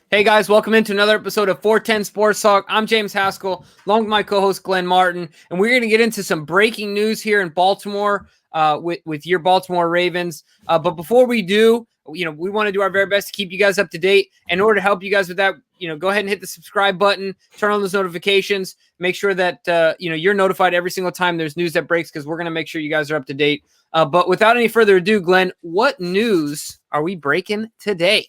Hey guys, welcome into another episode of 410 Sports Talk. I'm James Haskell, along with my co-host Glenn Martin, and we're going to get into some breaking news here in Baltimore with your Baltimore Ravens. But before we do, we want to do our very best to keep you guys up to date. In order to help you guys with that, go ahead and hit the subscribe button, turn on those notifications, make sure that you're notified every single time there's news that breaks, because we're going to make sure you guys are up to date. But without any further ado, Glenn, what news are we breaking today?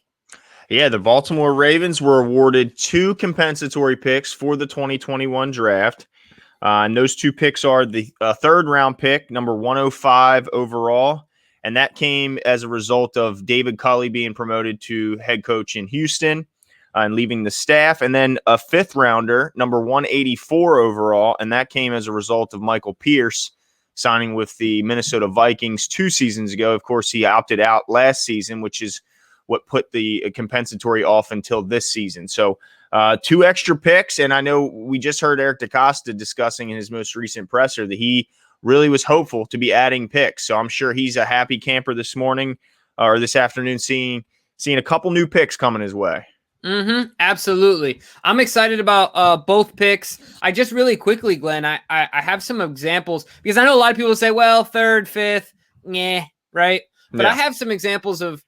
Yeah, the Baltimore Ravens were awarded 2 compensatory picks for the 2021 draft. And those 2 picks are the third-round pick, number 105 overall, and that came as a result of David Culley being promoted to head coach in Houston and leaving the staff, and then a 5th-rounder, number 184 overall, and that came as a result of Michael Pierce signing with the Minnesota Vikings 2 seasons ago. Of course, he opted out last season, which is what put the compensatory off until this season. So 2 extra picks, and I know we just heard Eric DeCosta discussing in his most recent presser that he really was hopeful to be adding picks. So I'm sure he's a happy camper this morning or this afternoon seeing a couple new picks coming his way. Absolutely. I'm excited about both picks. I just really quickly, Glenn, I have some examples, because I know a lot of people say, well, 3rd, 5th, right? But yeah. I have some examples of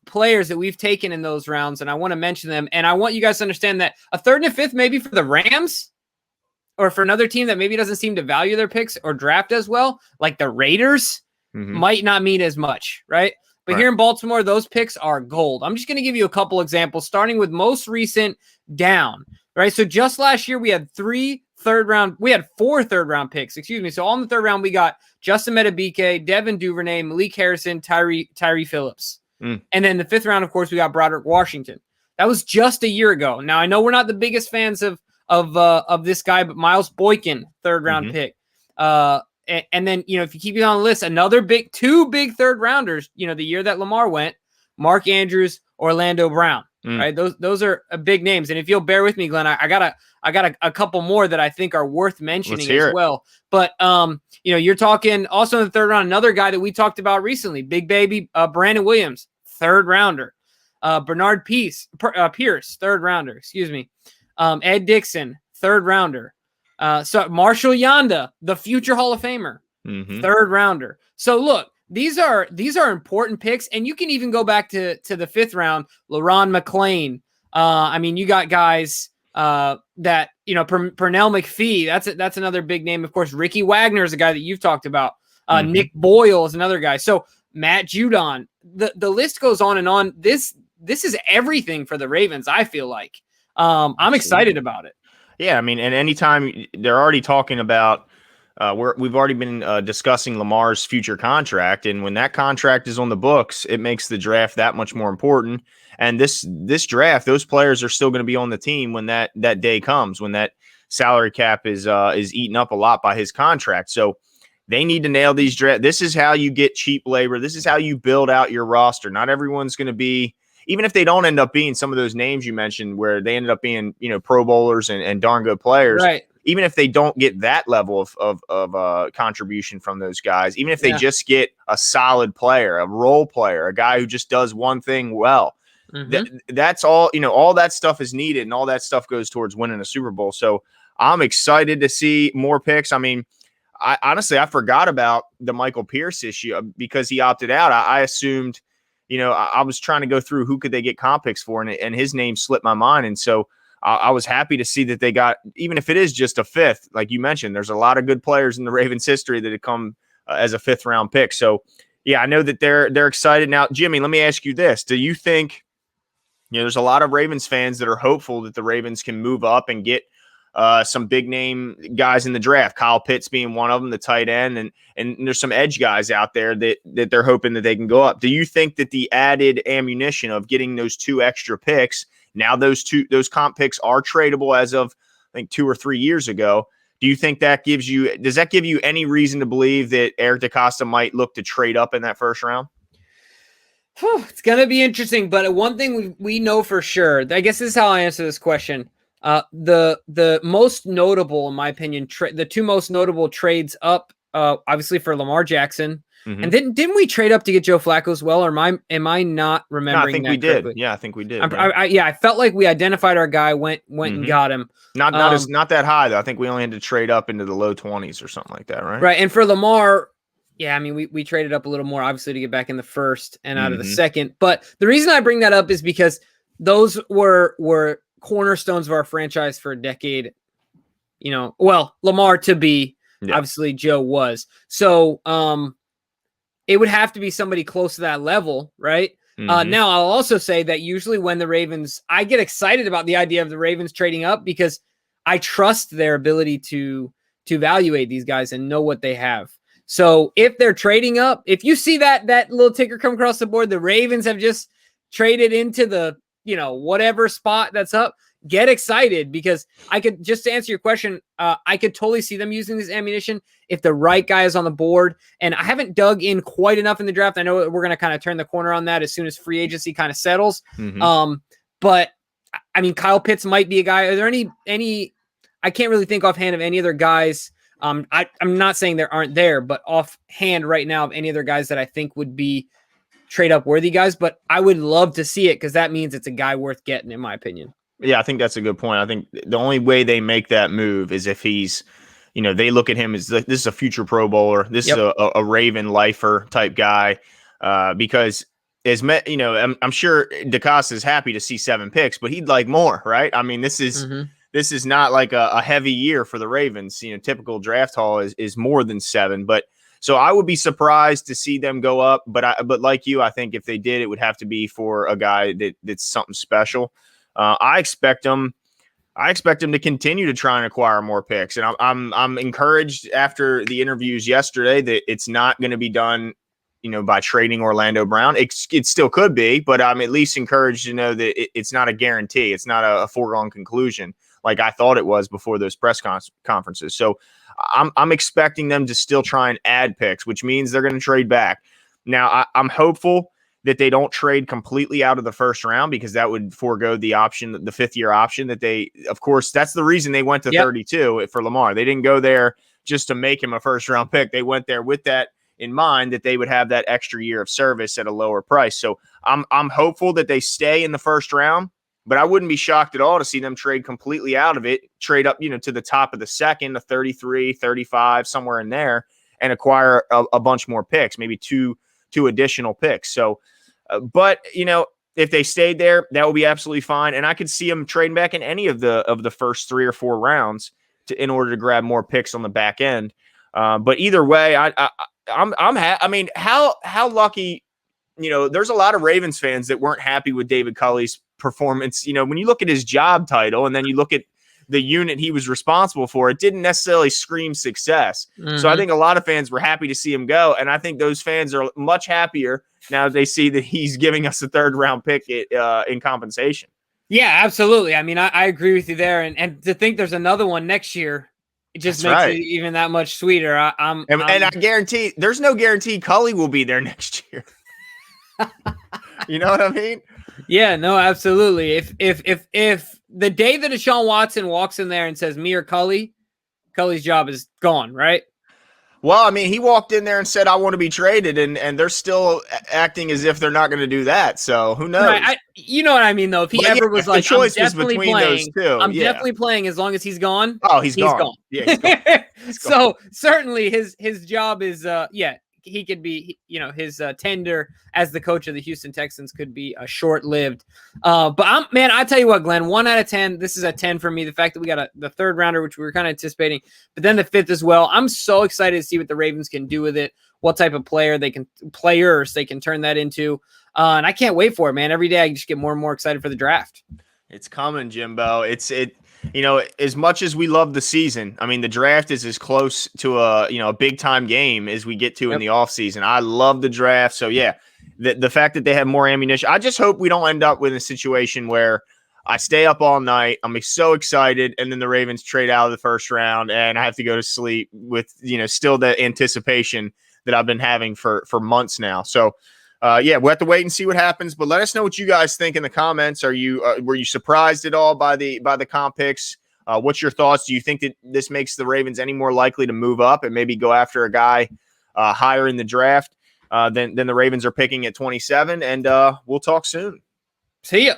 players that we've taken in those rounds, and I want to mention them. And I want you guys to understand that a 3rd and a 5th, maybe for the Rams or for another team that maybe doesn't seem to value their picks or draft as well, like the Raiders, might not mean as much, right? But here in Baltimore, those picks are gold. I'm just going to give you a couple examples, starting with most recent down, right? So just last year, we had 4 third-round picks, excuse me. So on the 3rd round, we got Justin Metabike, Devin Duvernay, Malik Harrison, Tyree Phillips. And then the 5th round, of course, we got Broderick Washington. That was just a year ago. Now, I know we're not the biggest fans of this guy, but Miles Boykin, 3rd round pick. And then, if you keep it on the list, another 2 big 3rd rounders, the year that Lamar went, Mark Andrews, Orlando Brown, right? Those are big names. And if you'll bear with me, Glenn, I got a couple more that I think are worth mentioning as well. But, you're talking also in the 3rd round, another guy that we talked about recently, big baby, Brandon Williams, 3rd rounder, Bernard Pierce, 3rd rounder, excuse me. Ed Dixon, 3rd rounder. So Marshall Yanda, the future Hall of Famer, 3rd rounder. So look, these are important picks, and you can even go back to the 5th round, LaRon McClain. You got guys that Pernell McPhee. That's another big name. Of course, Ricky Wagner is a guy that you've talked about. Nick Boyle is another guy. So Matt Judon. The list goes on and on. This is everything for the Ravens, I feel like. I'm excited about it. Yeah, and anytime they're already talking about we've already been discussing Lamar's future contract, and when that contract is on the books, it makes the draft that much more important. And this draft, those players are still going to be on the team when that day comes, when that salary cap is eaten up a lot by his contract. So they need to nail these draft. This is how you get cheap labor. This is how you build out your roster. Not everyone's going to be, even if they don't end up being some of those names you mentioned where they ended up being, Pro Bowlers and darn good players, right? Even if they don't get that level of contribution from those guys, even if they just get a solid player, a role player, a guy who just does one thing well, that's all, all that stuff is needed, and all that stuff goes towards winning a Super Bowl. So I'm excited to see more picks. I honestly forgot about the Michael Pierce issue because he opted out. I assumed, I was trying to go through who could they get comp picks for, and his name slipped my mind. And so I was happy to see that they got, even if it is just a 5th, like you mentioned, there's a lot of good players in the Ravens history that have come as a 5th round pick. So yeah, I know that they're excited. Now, Jimmy, let me ask you this. Do you think, there's a lot of Ravens fans that are hopeful that the Ravens can move up and get some big name guys in the draft, Kyle Pitts being one of them, the tight end, and there's some edge guys out there that they're hoping that they can go up. Do you think that the added ammunition of getting those 2 extra picks, now those comp picks are tradable as of I think 2 or 3 years ago? Do you think does that give you any reason to believe that Eric DeCosta might look to trade up in that 1st round? It's going to be interesting, but one thing we know for sure, I guess this is how I answer this question. The most notable, in my opinion, the 2 most notable trades up, obviously for Lamar Jackson, And then didn't we trade up to get Joe Flacco as well? Or am I not remembering? No, I think we did. Yeah, I think we did. I felt like we identified our guy, went and got him. Not that high though. I think we only had to trade up into the low 20s or something like that, right? Right. And for Lamar, yeah, I mean, we traded up a little more, obviously, to get back in the first and out of the second. But the reason I bring that up is because those were cornerstones of our franchise for a decade. Lamar to be, obviously Joe was. So it would have to be somebody close to that level, right? Now, I'll also say that usually when the Ravens, I get excited about the idea of the Ravens trading up because I trust their ability to evaluate these guys and know what they have. So if they're trading up, if you see that little ticker come across the board, the Ravens have just traded into the, whatever spot that's up, get excited because I could, just to answer your question, I could totally see them using this ammunition if the right guy is on the board. And I haven't dug in quite enough in the draft. I know we're going to kind of turn the corner on that as soon as free agency kind of settles. But I mean, Kyle Pitts might be a guy. Are there any, I can't really think offhand of any other guys. I'm not saying there aren't there, but offhand right now of any other guys that I think would be trade up worthy guys, but I would love to see it because that means it's a guy worth getting, in my opinion. Yeah, I think that's a good point. I think the only way they make that move is if he's, they look at him as this is a future Pro Bowler. This is a Raven lifer type guy because I'm sure DeCosta is happy to see 7 picks, but he'd like more, right? I mean, this is not like a heavy year for the Ravens. Typical draft haul is more than 7, but so I would be surprised to see them go up. But like you, I think if they did, it would have to be for a guy that's something special. I expect them to continue to try and acquire more picks, and I'm encouraged after the interviews yesterday that it's not going to be done, by trading Orlando Brown. It still could be, but I'm at least encouraged to know that it's not a guarantee. It's not a foregone conclusion like I thought it was before those press conferences. So I'm expecting them to still try and add picks, which means they're going to trade back. Now I'm hopeful that they don't trade completely out of the first round because that would forego the option, the 5th-year option that of course, that's the reason they went to 32 for Lamar. They didn't go there just to make him a first-round pick. They went there with that in mind that they would have that extra year of service at a lower price. So I'm hopeful that they stay in the first round, but I wouldn't be shocked at all to see them trade completely out of it, trade up, to the top of the second, to 33, 35, somewhere in there, and acquire a bunch more picks, maybe two additional picks. So, but if they stayed there, that would be absolutely fine. And I could see them trading back in any of the first 3 or 4 rounds in order to grab more picks on the back end. But either way, I mean, how lucky, there's a lot of Ravens fans that weren't happy with David Culley's performance. When you look at his job title and then you look at the unit he was responsible for, it didn't necessarily scream success. So I think a lot of fans were happy to see him go. And I think those fans are much happier now they see that he's giving us a 3rd-round pick in compensation. Yeah, absolutely. I mean, I agree with you there. And to think there's another one next year, it just makes it even that much sweeter. And I guarantee there's no guarantee Culley will be there next year. You know what I mean? Yeah, no, absolutely. If the day that Deshaun Watson walks in there and says me or Culley's job is gone, right? Well, I mean, he walked in there and said, I want to be traded, and they're still acting as if they're not going to do that. So who knows? Right. You know what I mean, though? If he ever was like, I'm definitely playing, definitely playing as long as he's gone. Oh, he's gone. Yeah, he's gone. He's gone. So certainly his job is, he could be, his tenure as the coach of the Houston Texans could be short-lived. But I tell you what, Glenn, 1 out of 10. This is a 10 for me. The fact that we got the 3rd rounder, which we were kind of anticipating, but then the 5th as well. I'm so excited to see what the Ravens can do with it. What type of players they can turn that into. And I can't wait for it, man. Every day I just get more and more excited for the draft. It's coming, Jimbo. As much as we love the season, I mean, the draft is as close to a big time game as we get to in the offseason. I love the draft. So yeah, the fact that they have more ammunition, I just hope we don't end up with a situation where I stay up all night. I'm so excited. And then the Ravens trade out of the first round and I have to go to sleep with, still the anticipation that I've been having for months now. So we'll have to wait and see what happens, but let us know what you guys think in the comments. Were you surprised at all by the comp picks? What's your thoughts? Do you think that this makes the Ravens any more likely to move up and maybe go after a guy higher in the draft than the Ravens are picking at 27. And we'll talk soon. See ya.